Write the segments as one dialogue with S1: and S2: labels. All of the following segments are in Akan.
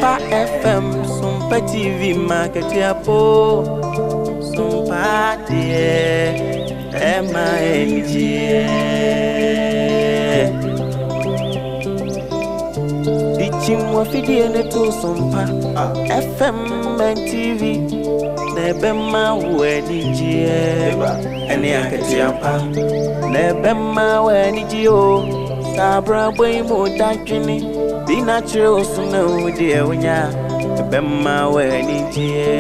S1: SOMPA FM, SOMPA TV market yapo, SOMPA MING. Dichimwa fidi eneto SOMPA FM and TV. Nebema wenijie, eni aketiapa. Nebema wenijio, sabra boy mo dakini. Be natural sooner dear winya. Nebema wenijie,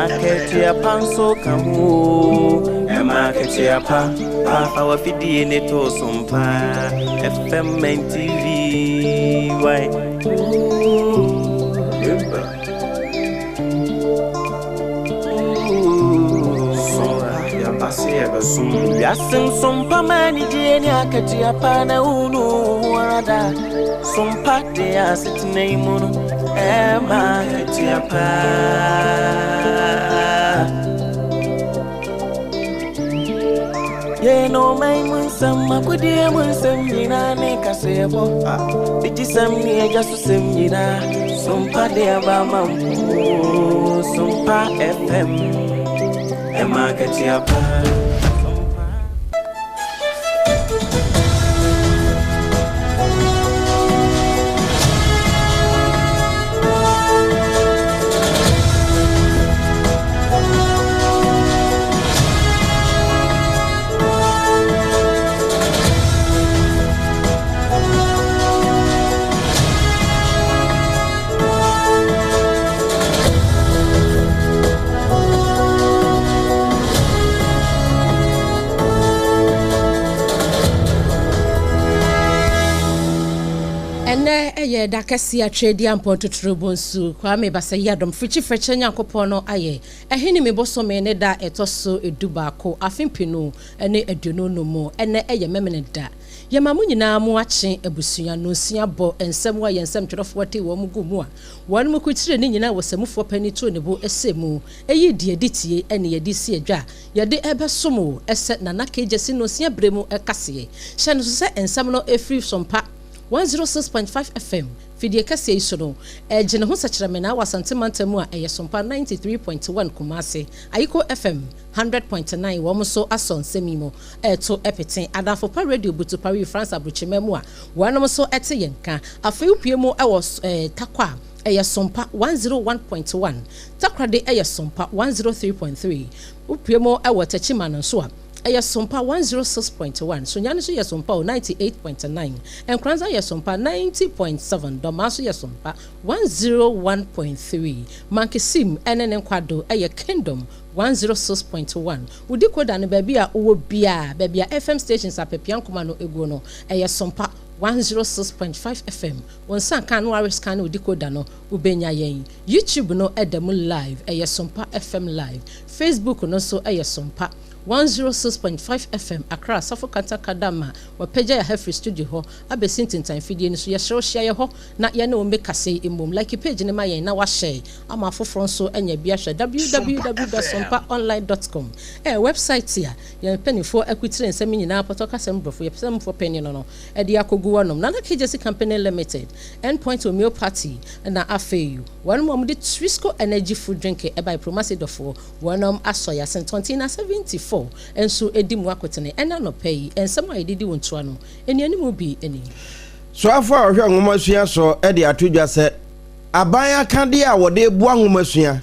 S1: aketiapa so kamu. Ema aketiapa, papa wafidi eneto SOMPA FM and TV. Why? Yasin SOMPA mani jeni akati apana unu warada SOMPA de asitne imuno ema akati apa ye no mai munsam makudi munsam yina ne kasebo bijisam ni ejasu sem yina SOMPA de abama SOMPA FM ema akati apa.
S2: Ye da kasi a trade ampo to trubonsu kwa me basa yadom frichi freche nyankopon no aye ehini me boso me ne da etoso edubaako afimpinu ene aduno no mo ene eye memene da ye mamu nyina mu ache abusua no sia bo ensem wa yensem twodofo te wo mu gumu a won mu kutire ni nyina wosamufo pani to ne bo esemu eyi die ditie ene ye di si adwa ye de ebesomo ese nana kejesi no sia bremu ekase hye no se ensem no efri SOMPA 106.5 FM fidie kase isono ejene ho sachirame na wasante mantamu a eye SOMPA 93.1 Kumase Ayiko FM 100.9 wo so ason semimo eto epeten adafo pa radio butu Paris France abuchememu a wonom so ete yenka afei upiemu e wo takwa eye SOMPA 101.1 takrade eye SOMPA 103.3 upiemu e wo tachima no so a aya SOMPA 106.1 so nyane so ya SOMPA 98.9 enkranza ya SOMPA 90.7 domaso ya SOMPA 101.3 mankesim enene kwado aya Kingdom 106.1 udi koda ne baby a owo bia baby a FM stations apepia nkoma no egu no aya SOMPA 106.5 FM wonsan kan no aris kan udi koda no ubenya yen YouTube no edem live aya SOMPA FM live Facebook no so aya SOMPA 106.5 FM Accra Sarfo Kanta Kadama wapeja ya Hefri studio ho abesintin time fidie ni so ya share ho na ye na o make kase emom like page ni ma yen na wa share ama foforo so anya bia hwe www.sompaonline.com website ya ye penifo equity nsem nyina potoka sem brofo ye sem for penny no e dia kogu wonom na KJC Company Limited Endpoint Homeopathy na afeyu wonom mo de Trisco Energy Food Drink e by Promasidofo wonom asoya sentontina 74 enso edimu akotene ena no pay ensem ayedidi wontoa no eni animu bi eni
S3: so afa ohwe ngomasua so e de atodwa se aban akade a wode bu ngomasua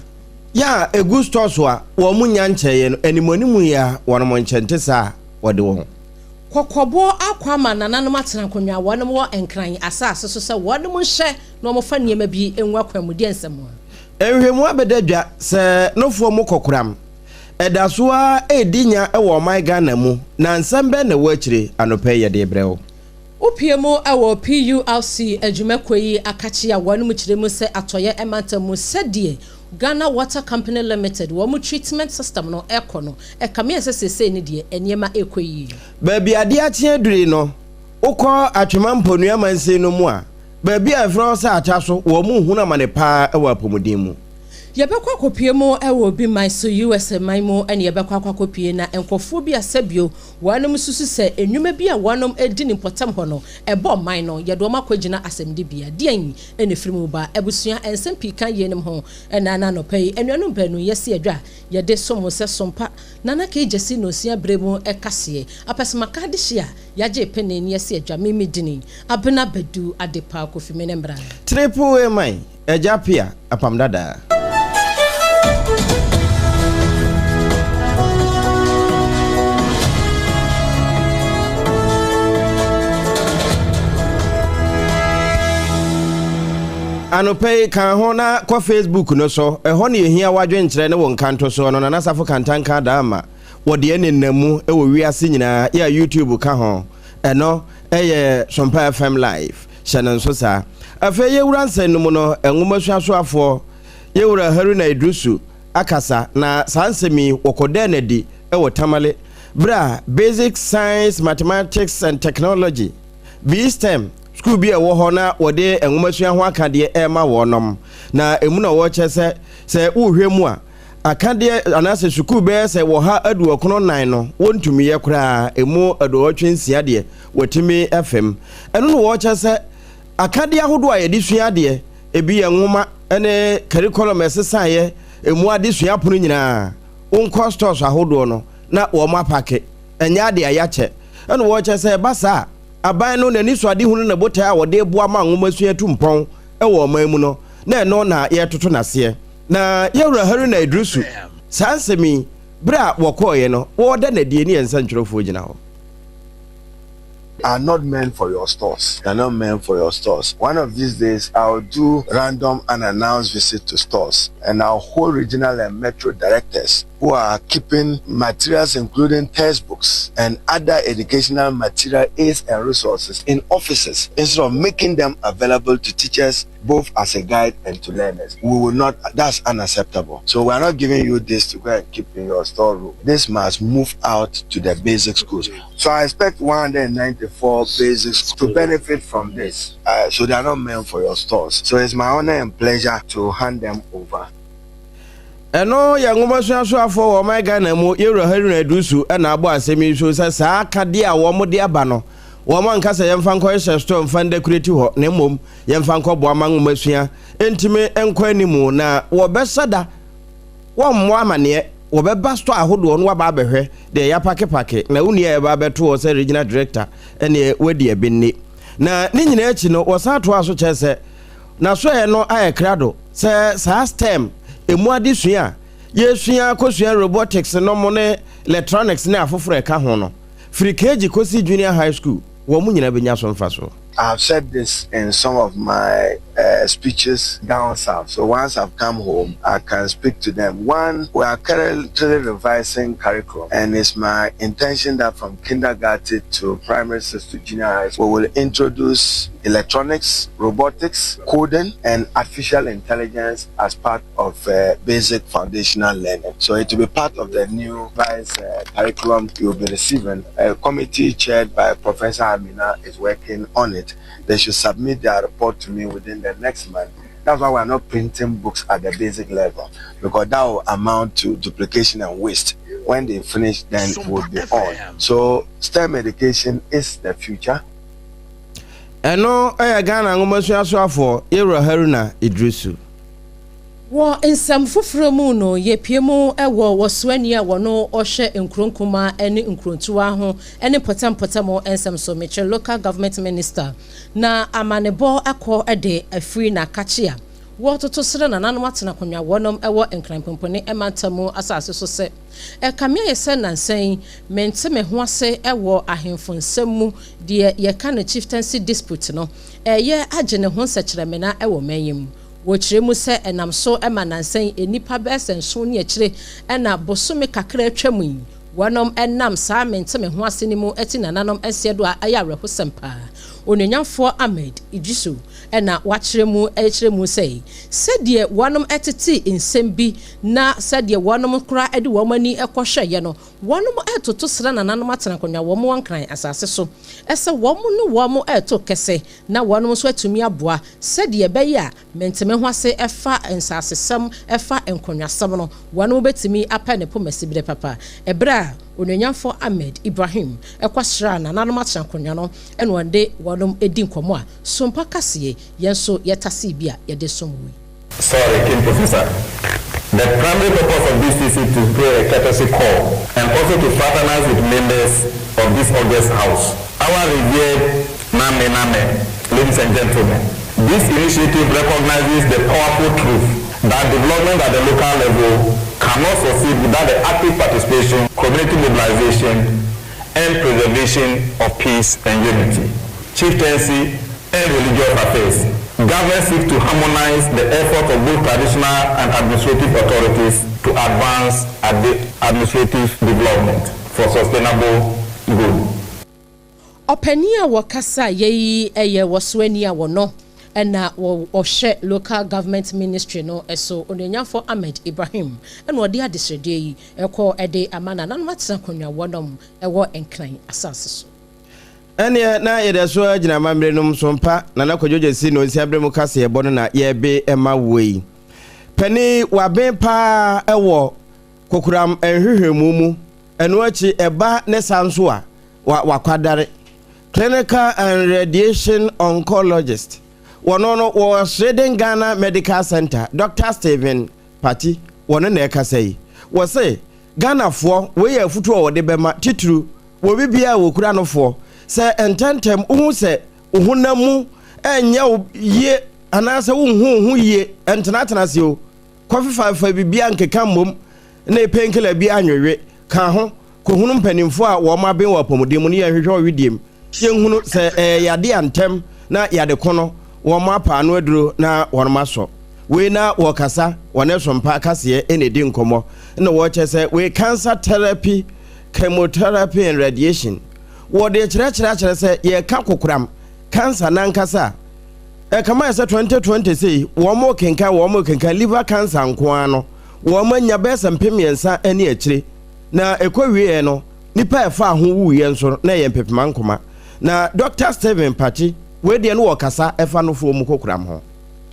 S3: ya egu store so a wo munya ncheye no animonimu ya wono nchente sa wode wo
S2: kokobo akwama nananom atena konwa wonom wo enkran asase so se wonom hye no mo fa niema bi enwu akwamudi ensem
S3: ehwemu abedadwa se nofo mo kokoram edasoa edinya ewo my Ghana mu na nsambe na wachire anope ye de breo
S2: upiemu ewo PULC adwumakoyi akachi a wonu chiremu se atoye emantamu sedie Ghana Water Company Limited wo mu treatment system no ekono ekame sesese ni de eniema ekoyi
S3: baabi ade atie dure no ukọ atwema mponua manse no mu a baabi afro se acha so wo mu huna mane pa ewo apomudin mu
S2: Yɛbɛkɔ akɔpie mu ɛwɔ bi man so US man mu ɛne yɛbɛkɔ akɔpie na nkɔfo bi asɛbio wɔnom susu sɛ enwuma bi a wɔnom edi ne pɔtam hɔ no ɛbɔ man no yɛde wɔn akɔgyina asɛmdi bia deɛn ɛne firi mu ba abusua ɛnsɛm pii kan yɛnim ho ɛna na no pɛyi ɛnuanom bɛnu yɛsi adwa yɛde somo sɛ sompa nana ka gyesi no sia bre mu ɛkaseɛ apɛsɛmaka de hyia yɛagye pɛne ne yɛsi adwa mimi dini abena badu adepa kofi menembra
S3: triple a man ejapia apamdada Anopay kan ho na kwa Facebook no so ɛhɔ ne ehia wadwe nkyerɛ ne won kanto so no na nasafo kantanka da ama wɔde enenamu ɛwɔ wiase nyinaa ya YouTube ka ho ɛno ɛyɛ SOMPA FM live hyɛn nso sa afei yewura nsɛnum no ɛnwoma suasoafo yewura Haruna Idrusu akasa na sansemi wɔkɔda na di ɛwɔ Tamale bra basic science mathematics and technology BSTEM school bi ɛwɔ hɔ na wɔde enwomasua ho akadeɛ ɛma wɔnom na emu na wɔkyɛ sɛ wohwɛ mu a akadeɛ anase school bɛɛ sɛ wɔ ha aduokono nan no wɔntumi yɛ koraa emu aduotwe nsia deɛ wɔtumi FM ɛno no wɔkyɛ sɛ akadeɛ ahodo a yɛde sua deɛ ebi yɛ nwoma ɛne curriculum ɛsesaeɛ emu ade sua pono nyinaa wonkɔ stores ahodo no na wɔn apake ɛnya ade ayakyɛ ɛno wɔkyɛ sɛ basa aban no nani so ade hunu na botaa a wɔde boa ma nwomasua tumpɔn ɛwɔ ɔman mu no na ɛno na yɛtoto naseɛ na yɛwura Haruna Idrusu sansemi bra wɔkɔɔyɛ no wɔda na die ne yɛnsa ntwerɛfoɔ gyina hɔ
S4: are not meant for your stores. They're not meant for your stores. One of these days, I'll do random unannounced visit to stores, and I'll hold regional and metro directors who are keeping materials including textbooks and other educational material aids and resources in offices instead of making them available to teachers both as a guide and to learners. We will not, that's unacceptable. So we're not giving you this to go and keep in your storeroom. This must move out to the basic schools. So I expect 194 basic schools to benefit from this. So they are not meant for your stores. So it's my honor and pleasure to hand them over.
S3: Eno ya ngomasua so afọ wo my Ghana mu yewura Haruna Idrusu na agbo asemi so se saa kade a wo mo de aba no wo man kasa yemfa nkọ hye store mfa decorative ho na mom yemfa nkọ bo ama ngomasua entime enkọ animu na wo besada wo mo amane wo be basto ahodo no wa ba behwe de ya pake na uni ya ba beto wo se regional director ene wadi ebinni na ni nyina echi no wo sa to aso chese na so ye no aye krado se sa stem emu adesua yesua kosua robotics no mo ne electronics na afoforo eka ho no free KG kosi junior high school wo mu nyina benya so mfa so.
S4: I've said this in some of my speeches down south. So once I've come home, I can speak to them. One, we are currently revising curriculum, and it's my intention that from kindergarten to primary school to junior high school, we will introduce electronics, robotics, coding, and artificial intelligence as part of basic foundational learning. So it will be part of the new revised curriculum you will be receiving. A committee chaired by Professor Amina is working on it. They should submit their report to me within the next month. That's why we're not printing books at the basic level, because that will amount to duplication and waste. When they finish, then it will be on. So STEM education is the future.
S3: Eno Ghana ngomasua so afọ yewura Haruna Idrusu
S2: wo ensam foforo mu no ye piemu ewo wosoani a wono ohye nkronkuma ene nkrontuwa ho ene potam ensam so meche local government minister na amanebo akọ ede afiri na kachia wo toto sere na nanom atena konwa wonom ewo nkranpompone emantamu asase so se kamia yese nansen menteme ho ase ewo ahemfo nsam de ye ka na chieftaincy dispute no ye agene ho nsekyeremena ewo manyem wokyire mu se enam so emanansen enipa besenso ne akire ena bosome kakra atwamu yi wonom enam saa menteme ho ase ni mu eti nananom esiedo a aya rehosempa onenyanfo Ahmed Idrisu ɛna wakyerɛ mu sɛ sɛdeɛ wɔnom ɛtete nsɛm bi na sɛdeɛ wɔnom kora ɛde wɔn ani ɛkɔhwɛyɛ no wɔnom ɛtoto sra nananom atena konwa wɔn wankran asase so ɛsɛ wɔn no wɔn ɛto kɛse na wɔnom so atumi aboa sɛdeɛ bɛyɛ a menteme ho ase ɛfa nsasesɛm ɛfa nkonwasɛm no wɔnom betumi apɛ ne pomasi bire papa ɛbra ononyamfo Ahmed Ibrahim ɛkwasra nananom atena konwa no ɛna wɔde wɔnom edi nkɔmɔ a sompa kaseɛ yɛnso yɛtase bi a yɛde somwe.
S5: Sorry, King Professor. The primary purpose of this is to pay a courtesy call and also to fraternize with members of this august house. Our revered Name, ladies and gentlemen, this initiative recognizes the powerful truth that development at the local level cannot succeed without the active participation, community mobilization, and preservation of peace and unity, chieftaincy, and religious affairs. Government seeks to harmonize the efforts of both traditional and administrative authorities to advance administrative development for sustainable good.
S2: Openia wakasa yeyi eye wasweni ya wono ena ohye local government ministry no eso onyenyafo Ahmed Ibrahim ena odi adesrede yi ekọ ede amana na matsa konwa wonom ewo enkran asase so.
S3: Ene na yede so agina mamre num sompa na nakojoje si no nsi abremu kase ebo no na yebe ema wei pani wabe pa ewo kokuram enhwehwemu mu eno achi eba ne sanso a wakwadare clinical and radiation oncologist wono was Sweden Ghana Medical Center Dr. Stephen Pati wono na ekasai wo say Ghana fo we ya futu o de bema titru wo bibia wo kura no fo se ententem uhu se uhunamu enya ye anase uhu ye entenatena se o kofifa bibia nkeka mom na penkela bi anwewe ka ho kohunu mpanimfo a wo ma ben wo pomodem ne ya hwehwe owediem yenhunu se yade antem na yade kono wo ma pa no aduro na wonma so we na wo kasa wone sompa kase enedi nkomo na wo chese we cancer therapy, chemotherapy and radiation wo de kire se ye ka kokuram cancer nan kasa kama se 2020 say wo mo kenka liver cancer nko ano wo manya besa mpemiensa ene akire na ekowie no nipa efa ho wuye nso na ye mpepema nkoma na Dr. Stephen Pati we de no wakasa efa no fo mu kokuram ho.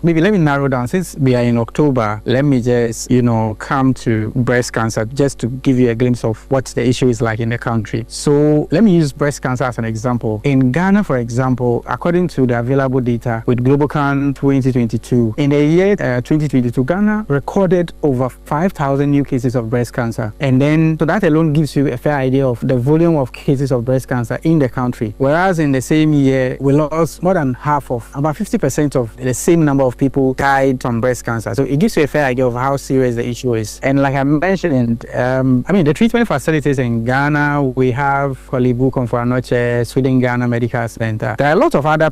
S6: Maybe let me narrow down. Since we are in October, let me just, come to breast cancer just to give you a glimpse of what the issue is like in the country. So let me use breast cancer as an example. In Ghana, for example, according to the available data with GlobalCan 2022, in the year 2022, Ghana recorded over 5,000 new cases of breast cancer. And then, so that alone gives you a fair idea of the volume of cases of breast cancer in the country. Whereas in the same year, we lost more than half of, about 50% of the same number of people died from breast cancer. So it gives you a fair idea of how serious the issue is. And like I mentioned, the treatment facilities in Ghana, we have Kolibu, Komfo-Anokye, Sweden Ghana Medical Center. There are a lot of other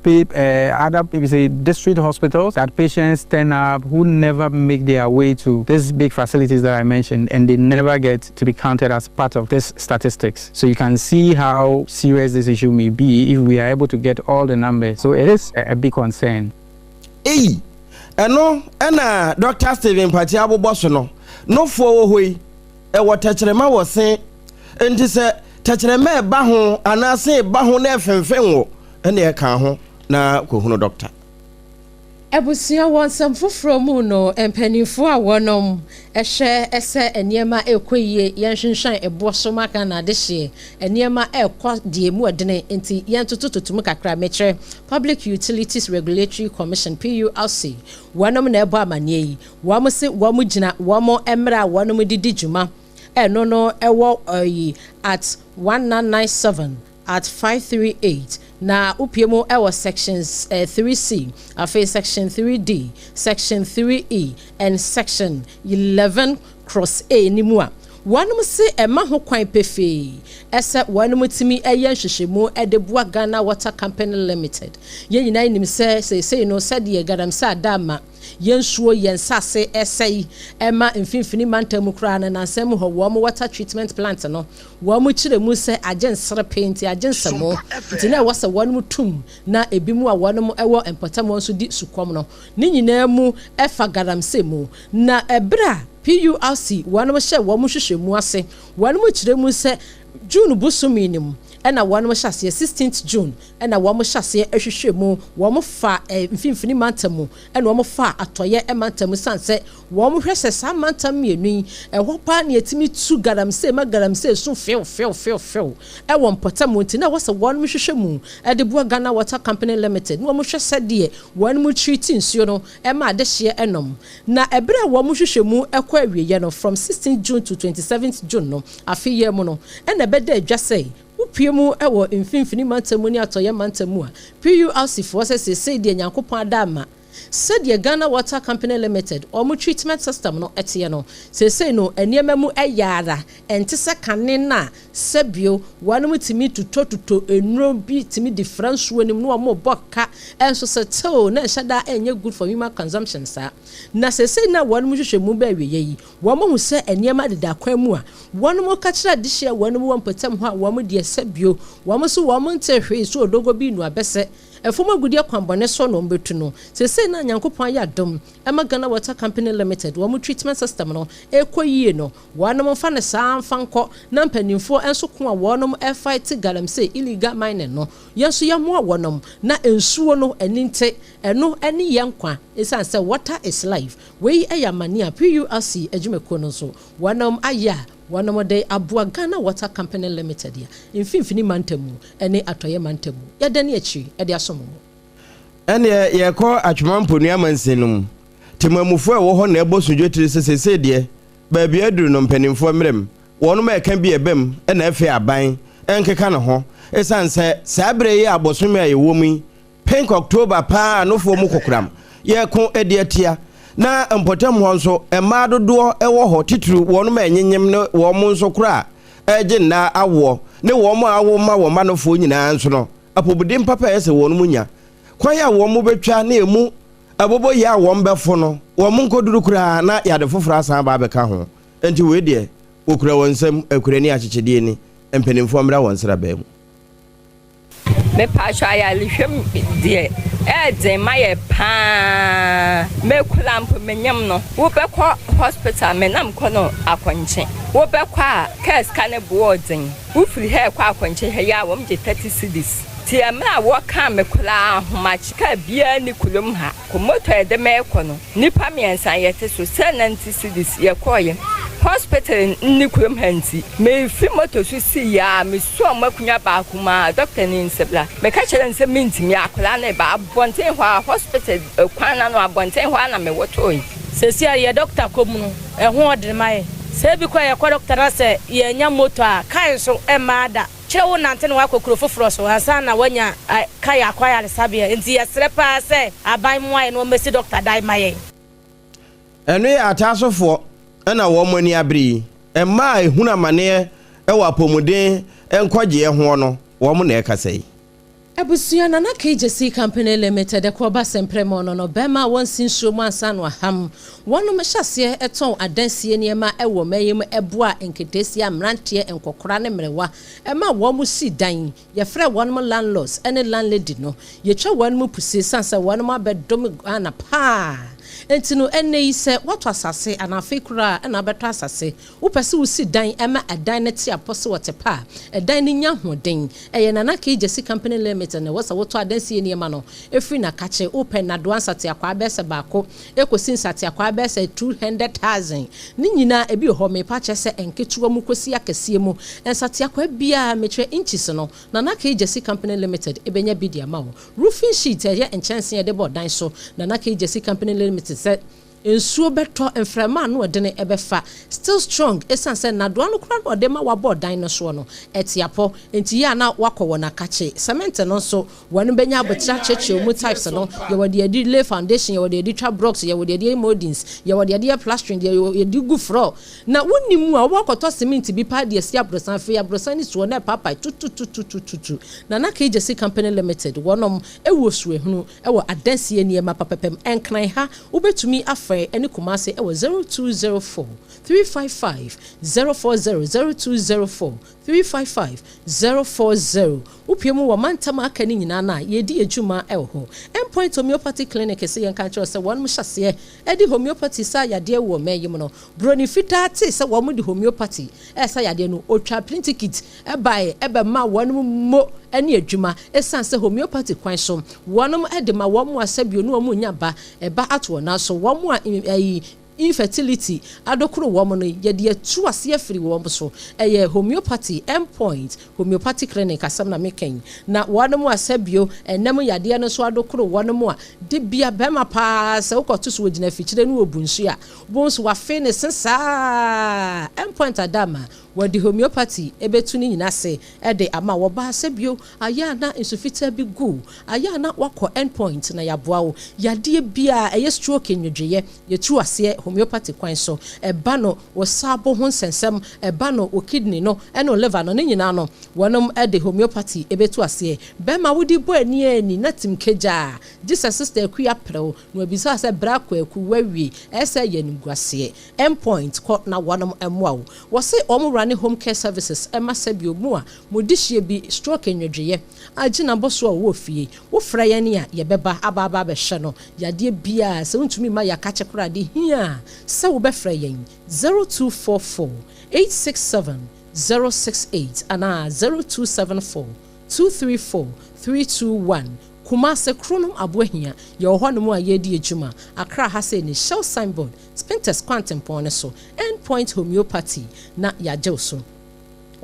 S6: district hospitals that patients turn up who never make their way to these big facilities that I mentioned, and they never get to be counted as part of this statistics. So you can see how serious this issue may be if we are able to get all the numbers. So it is a big concern.
S3: Eno ena Dr. Stephen Pati aboboso no fo hoi wo tachrema wo se enti se tachrema ba ho anase ba ho na efemfen wo ena e kan ho na kohunu doctor
S2: Ebusia wonsam foforo mu no empanifo a wonom ehye ese eniema ekoyie yenhwenhwan eboso maka na dehye eniema ekwa die mu adene enti yentotototum kakra mekere Public Utilities Regulatory Commission PURC wonom na ebo amane yi womo se womo gina womo emra wonom didi djuma no ewo at 1997 at 538 na upiemo ewo sections 3C afi section 3D section 3E and section 11 cross A ni mu a wanum se ema ho kwan pefe ese wanum timi eye hwehwemu edebua Ghana Water Company Limited ye nyina nim se no sade garamsa adama yensuo yensase esei ema mfimfini mantamu kra na nansem ho wo water treatment plant no wo mu kiremu se agensere paint agensemo ntina wo se wanum tum na ebimu a wanum ewo empotamo nso di sukom no ni nyina mu efa garamse mu na ebra PURC wanum hye wo mu hwehwemu ase wanum kiremu se June busuminim ena wanum hyase 16th June ena wo mo hyase ehwehwemu wo mo fa mfimfini mantamu ena wo mo fa atoye mantamu sanse wo mo hwese sa mantam mienu eho pa na etimi tu garamse ma garamse so few wo mpotamu ntina wo se wanum hwehwemu edebua Ghana Water Company Limited wo mo hwese de wanum treat nsuo no ema adehye enom na ebere wo mo hwehwemu ekwa awieye no from 16th June to 27th June no afiye mu no ena beda adwase upiemu ewo mfimfini mantamu ni atoye mantamu a PURC for se de nyankopon adama said ye Ghana Water Company Limited omu treatment system no etie no se no eniema mu eyara ente se kane na sebio wanum timi tuto enuro bi timi difference wonim no omo boka enso se tell na shada enye good for human consumption sa na se na wanum hwehwemu ba wiye yi wo mo hu se eniema de da kwan mu a wanum ka kira de hye wanum wampotam ho a wo mo de sebio wo mo so wo mo nte hwe so odogo bi nu abese efoma gudie kwambone so no mbetu no se na nyankopon ya dom ema Ghana Water Company Limited wo mu treatment system no ekoyie no wanum fa ne sa mfanko na mpanimfo enso ko a wanum fight galamse illegal mining no yenso yamo wanum na ensuo no eninte eno eni yenkwa esanse water is life we eyamani a PURC adwumeko no so wanum aya wanum de abua Ghana Water Company Limited ya mfimfini mantamu ene atoye mantamu yadani achi ede asomo
S3: ene ye ko atwemampo nuamansenum temamufo e wo ho na ebosudwetiri sesese de ba bia duru no mpanimfo mrem wonum eka bi ebem ena efe aban enkeka ne ho esanse sabre ye abosome aye womi pink October pa anofo mu kokram ye ko ede atia na mpotam ho nso ema dodo ewo ho titru wonum enyenyem ne wo mu nso kura eje na awo ne wo mu awo ma wo manofo nyina nso no apobudin papa ese wonum nya kwaya wo mu betwa na emu abobo ya wo mbefo no wo mu nkoduru kura na yade foforo asan ba beka ho enti we de okura wonsam akura ni akyekede ni empanimfo mra wonsra ba mu
S7: me pasha ya lihwem de de maye pa me kulampo menyam no wo be kwa hospital menam kono akonche wo be kwa case kane boarding wo free hair kwa akonche he ya wo mje 30 cedis ti amra wo ka me kula ahomachi ka bia ni kulum ha ko moto e de me kono nipa miensan yete so 90 cedis ye koye hospital ni kulum hanti me fi moto so si ya me so makunya ba kuma doctor ni nsebla me ka chere nse minti mi akula na ba bonten hwa hospital kwana no abonten hwa na me wotoyi
S8: sesia ye doctor komuno ho odin mai se bi kwa ye kwa doctor na se ye nya moto a kan so e maada chewo nante no akokuro foforo so ansa na wanya kai akwaya le sabia enti ye srepa se aban mu ai no mesi doctor dai mai
S3: eno ya atasofo ena wo mani abri emma ehuna mane ewa pomuden enkwaje ho no wo mo na ekasai
S2: Abusia na KJC Company Limited kwa ba sempremo no bema wonsin shomu ansan wa ham wono mhyase eton adansie niema ewo mayem eboa enketesi amrantie enkokora ne mrewa ema wo mu si dan ye frɛ wono landlords ene landlady no ye twa wono mu pusi sansa wono ma bedom ana pa entino ene yi se wato asase anafe kura na beto asase wopese wo si dan ema adan ne ti apose wote pa edan ni nya hoden eye na KJC Company Limited ne wasa woto adansi niema no efri na kache open na do ansate akwa abese baako ekosi nsate akwa abese 200,000 ni nyina ebi ho me pa chese enketuwa mu kosi akasie mu ensate akwa bia metwe inches no na KJC Company Limited ebenya bidia ma roofing sheet eye enchanse de bodan so na KJC Company Limited said ensuo beto enfrema no de ne ebefa still strong esanse na do no kura no de ma wabo dan no so no etiapo enti ya na wakọ na kache cement no so wanu benya abotra cheche mu types no ye wode edi lay foundation ye wode edi tra blocks ye wode edi moldings ye wode edi plastering ye edi gu floor na wonni mu a wakoto cement bi pa de sia brosan fe ya brosan ni so na papa tutu na KJC company limited wonom ewo suehunu ewo adansie niema papapem enkran ha ubetumi afre eni kumase ewo 0204 355 040 0204 355 040 upiemu wa mantama aka ni nyina na yedi ejuma ewo endpoint homeopathy clinic se yenka cho se won mhyase edi homeopathy sa yade wo meyim no broni fita te se wo mudi homeopathy esa yade no otwa plenty kit ebe ma won mo eni ejuma esanse homeopathy kwan so wonom ede ma wo mo asabio no mo nya ba eba atwo na so wo mo infertility adokuro wo mo no yede atu ase afiri wo mo so eye homeopathy endpoint homeopathy clinic asam na meken na wonom asabio enam yade no so adokuro wonom a de bia bema pa se ukoto so wogina fichire no obunsu a bonsu wa fe ne sensa endpoint adama wadi homeopathy ebetu ni nyina se ede ama wo ba asabio aya na insufita bi gu aya na wakọ endpoint na yaboa wo yade bia eye stroke enwedweye yetu ase homeopathy kwan so eba no wo sabo ho sensem eba no o kidney no eno liver no nyina no wonom ede homeopathy ebetu ase be ma wodi bo ani natim keja Jesus sister akua prew no abisa ase brako aku wawie ese yanimguase endpoint court na wonom emwa wo se omura home care services ema sabio mu a modihie bi stroke enwedweye agina boso a wo fie wo fra ya ne a ye beba ababa be hye no yade bia se untumi ma ya kache korade hia se wo be fra yen 0244 867 068 ana 0274 234 321 Kumase Kronum Abuehia, your honor a yedi ejuma, Accra Hase ni Shell signboard, Spintus Quantum Poneso, Endpoint Homeopathy, na Yajoso.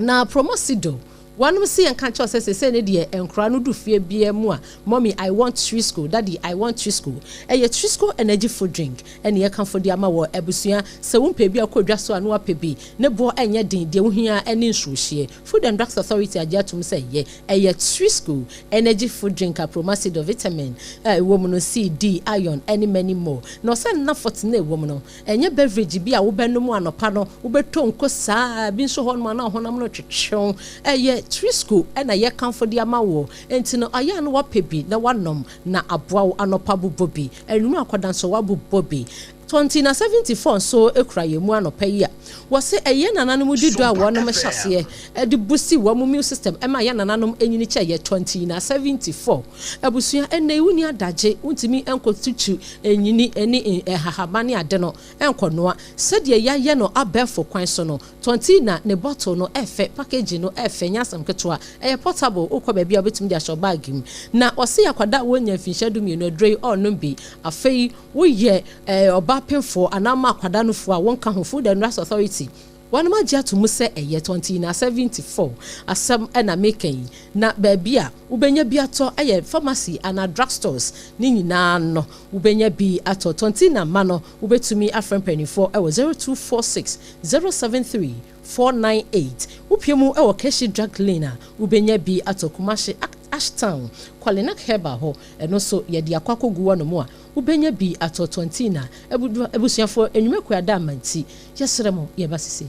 S2: Na Promosido. One must see and catch us as a senator and cranu do fear beer more. Mommy, I want Trisco, Daddy, I want Trisco. A Trisco energy food drink, and ye come for the amawa ebusia, so won't pay be a quadrasso and what pay nebo and yet de here and in share. Food and Drugs Authority are yet to say, ye, a Trisco energy food drink, a promacid vitamin, a woman C, D, iron, any many more. No send enough for today, woman, and your beverage be a woman no one or panel, ubeton cosa, been so on man, on I'm not chon, a ye. Trisco and a year come for the amawo, and to know a yan wa pebi, na wanom, na abwa anopabu bobi, and no accordance wabu bobi. 2074 so ekraye mu anopa was say a yen nananom di do a wonom hyase e de busi wo mu immune system e ma yen nananom enyini che ye 2074 abusua enne wuni adage untimi enkotutu enyini eni hahamane ade no enkonoa sede ye no abefo kwan so no 20 na ne bottle no efe package no efe nyasam keto a portable ukọ ba bia obetumi dia show bag im na ose yakwada wonya finhadu mi no dre onom bi afei wo ye oba penfo anama akwada no fo a won ka ho Food and Drugs Authority one ma dia to mu se eye 2074 asem na making na baabia ubenya bi ato eye pharmacy and drugstores ni nyina no ubenya bi ato 20 na ma no ubetumi afrempanifo e 0246 073 498 upiemu ewo Keshi Drug Cleaner ubenya bi ato Kumashi Ashtown Kwalenak Heba ho eno so yedi akwakogu wono mo a ubenya bi ato 20 na ebusuafo enwumeku adamanti yesremo yebasisi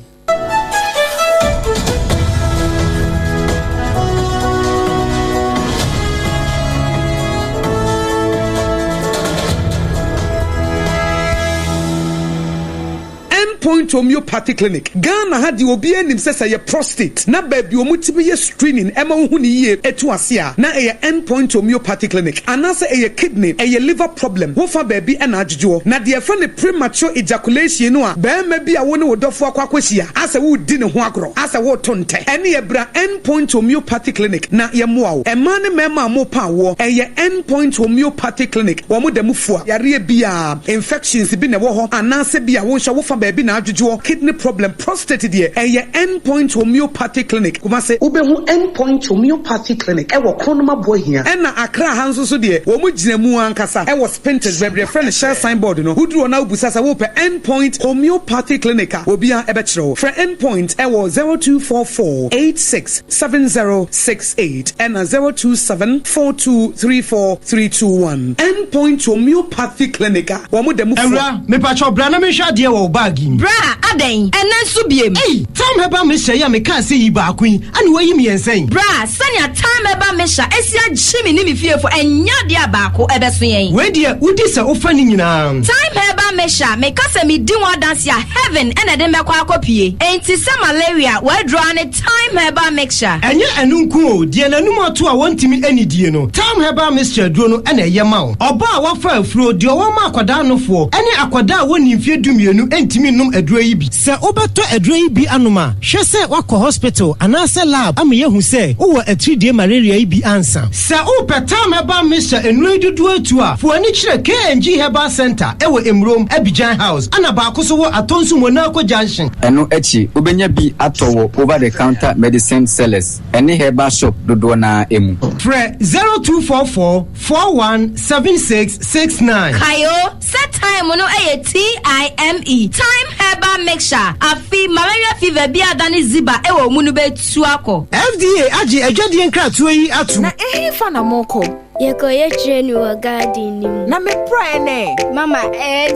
S9: Point homeopathy clinic Ghana had the obi enim sesa ye prostate na baby omutimi ye screening ema hu ni ye etu ase a na ye endpoint homeopathy clinic anase ye kidney ye liver problem wo fa baby na adwo na de fa ne premature ejaculation no a ba ma bi a wo ne wodofo akwakwahia ase wo di ne ho agro ase wo tonte ene ye bra endpoint homeopathy clinic na ye moa wo ema ne mema mo pa wo ye endpoint homeopathy clinic wo mo da mufu a yare bia infections bi ne wo ho anase bia wo hwa wo fa baby na na adwodwo kidney problem prostate de eye endpoint homeopathy clinic kuma se ubehu endpoint homeopathy clinic ewo kronoma bohia ena akra hanso so de wo mu gina mu ankasa ewo spinters bebre friend share signboard no hudru na ubusasa wo pe endpoint homeopathy clinic obia ebechiro for endpoint ewo 0244867068 and 0274234321 endpoint homeopathy clinic wo mu dem
S10: Ewra me pacho bra na me hwa de wo bagi
S11: bra aden enen so biem
S10: hey time heba me hye ya me ka se yi ba kwin ani wayi me yensen
S11: bra sanya time heba me hya esi agye me ni me fiefo enya de abako ebeso yen
S10: we de udi se ofa ni nyina
S11: time heba me hya me ka se me di one dance ya heaven ena de mekwa akopie enti se malaria we draw ne time heba mixture
S10: enye enunku o de nanum ato a wontimi anidie no time heba mixture duro no ena ye ma o oba a wafa afuro de o ma akwada nofo ene akwada woni mfie dumienu entimi num aduro yi bi se obeto aduro yi bi anoma hwe se wakọ hospital anase lab am ye hu se wo atridie malaria yi bi ansa se o petam heba mixture enu dudu atu a fo ani kire KNG Herbal Center ewo Emrom Abidjan House ana ba akoso wo atonsu Monaco Junction
S12: eno echi obenya bi atowo over the counter medicine sellers any herbal shop dodo na emu
S10: Fre 0244417669
S11: kayo set time no TIME time herbal mixture afi malaria fever bi adani ziba ewo mu no betu akọ
S10: FDA agi adwadie nkratoa yi atu
S13: na fa na moko
S14: Yekoye training wa garden nim.
S13: Na me pray ne.
S14: Mama,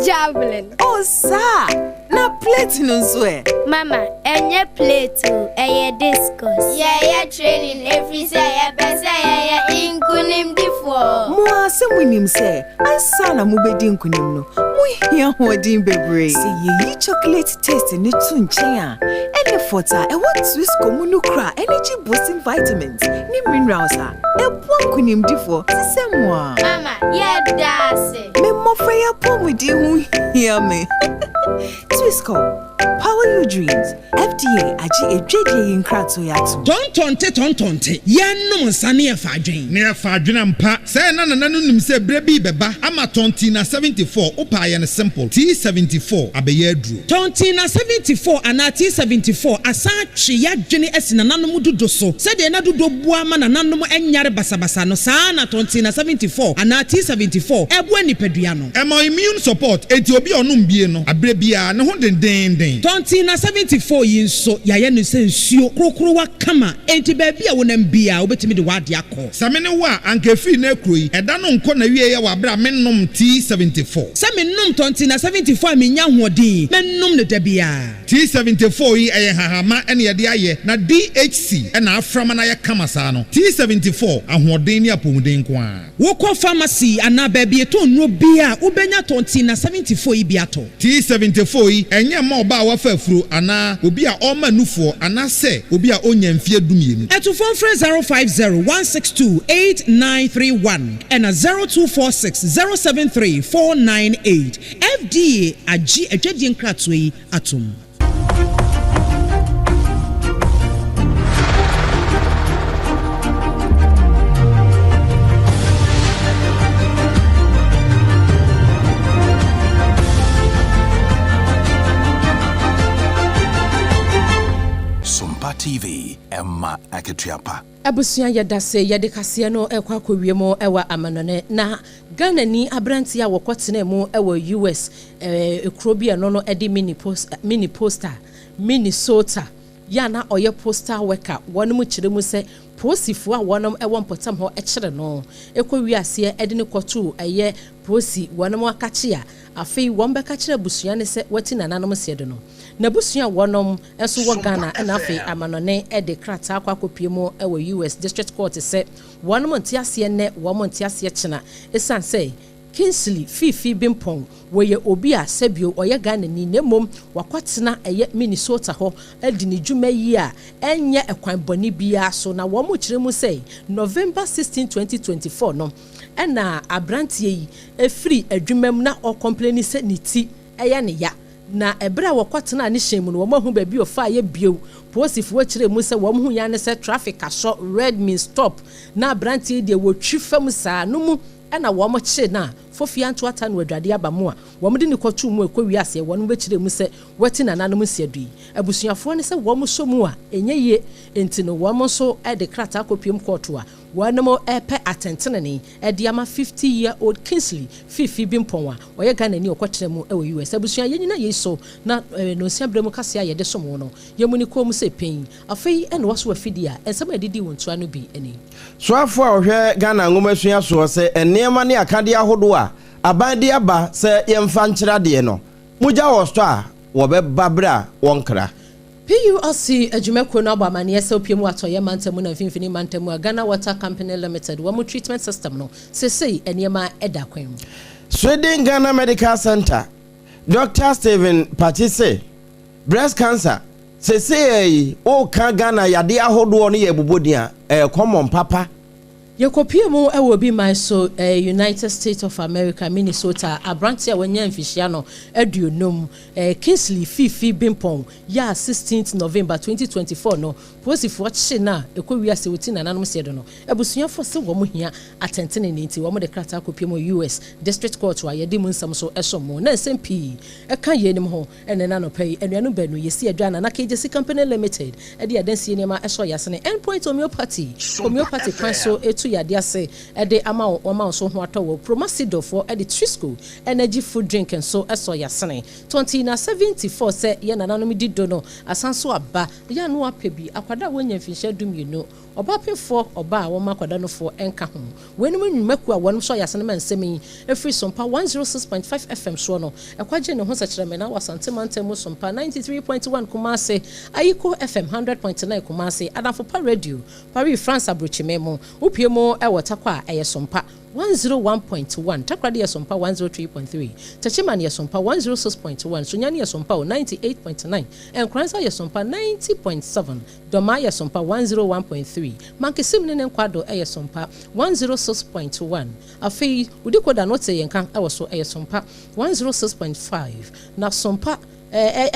S14: javelin.
S13: Oh sa. Na plate no so e.
S14: Mama, enye plate o, discus.
S15: Yeah, training every say inkunim difo.
S13: Mo asemunim se. Ansa na mo bedi inkunim no. Mo hia hodin bebre. Se ye chocolate taste ni tu nchen a. Ene fota e what Swiss comunu kra energy boosting vitamins. Ni minerals a. E po inkunim difo.
S15: Mama, yeah, that's it.
S13: Me mo freya po mu di hu hear me. Twisco, power your dreams. FDA agi ejede yin krato yato.
S16: Tontonte. Yenno nsane efadwen. Ne efadwen ampa. Say na nim se brebi beba ama tonti na 74 opa ye ne simple. T74 abeye adru. Tonti na 74 ana T74 asa twe yadwene esina nanom dodo so. Se de na dodo bua ma na nanom enyare basabasa no saa na tonti na 74 ana T74 ebu anipadua no. Emo immune support enti obi onum bie no. Abrebia ne ho den. Tonti na 74 yin so yaye no se nsuo krokro wa kama enti ba bia wonam bia obetimi de wade akọ. Samene wa ankefi na kroi eda no nko na wie ye wa bra mennom T74. Samennom tonti na 74 menya hoɔden mennom ne da bia. T74 yi eye hahama ene ye de aye na DHC ena aframa na ye kama saa no. T74 ahoɔden ni apomuden ko a. Wokɔ pharmacy ana ba bia to nno bia ubenya tonti na 74 yi bia to. T74 yi enye ma oba wafa afuro ana obi a ɔma nufoɔ ana se obi a onya mfie dumienu. Etufon frɛ 050-162-8931 and 0246-073-498. FDA agi adwadie nkratoa yi atom.
S17: TV Emma Aketiapa
S2: Abusuan yedase yede kase no ekwa akowiem ewa amanone na Ghana ni abranti a wokotene mu ewa US ekrobia no ede mini poster Minnesota ya na oye poster worker wonum kiremu se posifu a wonum ewon potam ho ekire no ekwa wiase ede ne kotu eye posi wonum akache a afei won beka kire abusuan ne se wati nananom se de no na busuan wonom eso wo Ghana na afei amanone ede krata akwa kopiemu ewa US District Court se wonom ntiase ne wom ntiase kina esanse Kinsley Fifi Bimpong weye obi a sebio oye Ghana ni nemom wakotena eye Minnesota ho edi ne dwuma yi a enye ekwan boni bia so na wo mo kiremu sei November 16 2024 no ena abrantie yi efiri adwumam na o complain se niti eye ne ya na ebra wakotena ne hyemu no wo mahu ba bi ofa ye bio posifu kiremu se wo mahu ya ne se traffic aso red mean stop na abrantie de wo twifam saa no mu ena wo mo kye na fofia nto ata no adwade aba mu a wo mo de ne kwotu mu ekɔ wiase wo no bɛkyerɛ mu sɛ wati nananom siadui abusuafo ne sɛ wo mo so mu a enye ye enti no wo mo so de krata kopiem kɔto a wanamo epe atentenene ediama 50-year-old Kingsley Fifi Bimpon a oye Ghana ni okotre mu e US abusua yenyina yeso na no sia bremu kase ayede somo no yemuni kom se pen afei ene waso afidi a ensema edidi wontua no bi eni
S3: soafo a ohwe Ghana ngomasua so se enema ne akade ahodo a aban de aba se yemfa nkyira de no mugya wo sto a wo be babra wonkra
S2: PURC Ejumeko na ba mani SOPM atoye mantemu na mfimfini mantemu Ghana Water Company Limited wo treatment system no sesei enema eda kwem
S3: Sweden Ghana Medical Center Dr. Steven Pachise breast cancer sesei o ka Ghana yade ahodo no ye bubodia common papa
S2: Yekopie mu ewo bi my so United States of America Minnesota abrantia wanya mfihia no aduonum Kingsley Fifi Bimpon ya 16th November 2024 no posifo chi na ekowia se woti nananom sedo no abusuafo se wo mo hia atentene ne nti wo mo de krata kopie mu US District Court wa yedi mu nsam so esomo na SMP eka yenim ho ene na no pay enuanu banu yesi adwana na KJC Company Limited e de adansi enema eso yasene endpoint homeopathy kwan so etu yade ase ede ama o so ho atọ Promasido for ede Trisco energy food drink and so eso yasene 2074 se ye nananom di do no asanso aba ya no apebi akwada wonya mfihya dumyeno oba pefo oba a wo makwada no fo enka ho wenum nwumaku a wonum so yasene mansemi efri SOMPA 106.5 FM so no ekwaje ne ho sakyereme na wasante mantemu SOMPA 93.1 Kumase Ayiko FM 100.9 Kumase Adafo pa radio Paris France abrochimemo upiemo ewotakwa eye SOMPA 101.1 takrade ya SOMPA 103.3 tachimani ya SOMPA 106.1 sunyani ya SOMPA 98.9 enkranza ya SOMPA 90.7 doma ya SOMPA 101.3 mankesim ne nkwado ya SOMPA 106.1 afei udikoda note yenkan ewoso ya SOMPA 106.5 na SOMPA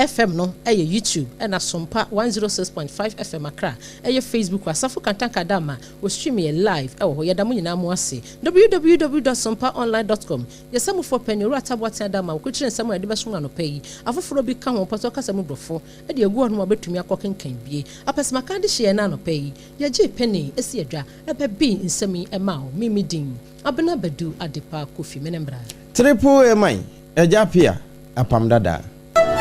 S2: FM no YouTube and SOMPA 106.5 FM Accra Facebook Sarfo kantanka dama we stream live ho yadamu nyina mu ase www.sompaonline.com yesamu for penyo atabwata dama ko kire nsam ade beso no pay afoforo bi ka ho poto kasa mu brofo e de agu no betumi akokenkan bie apesma kan de hye na no pay ye je penny esi adwa ebe bi nsami emao mimidin abena badu adepa kofi menembra
S3: triple emai ejapia apam dada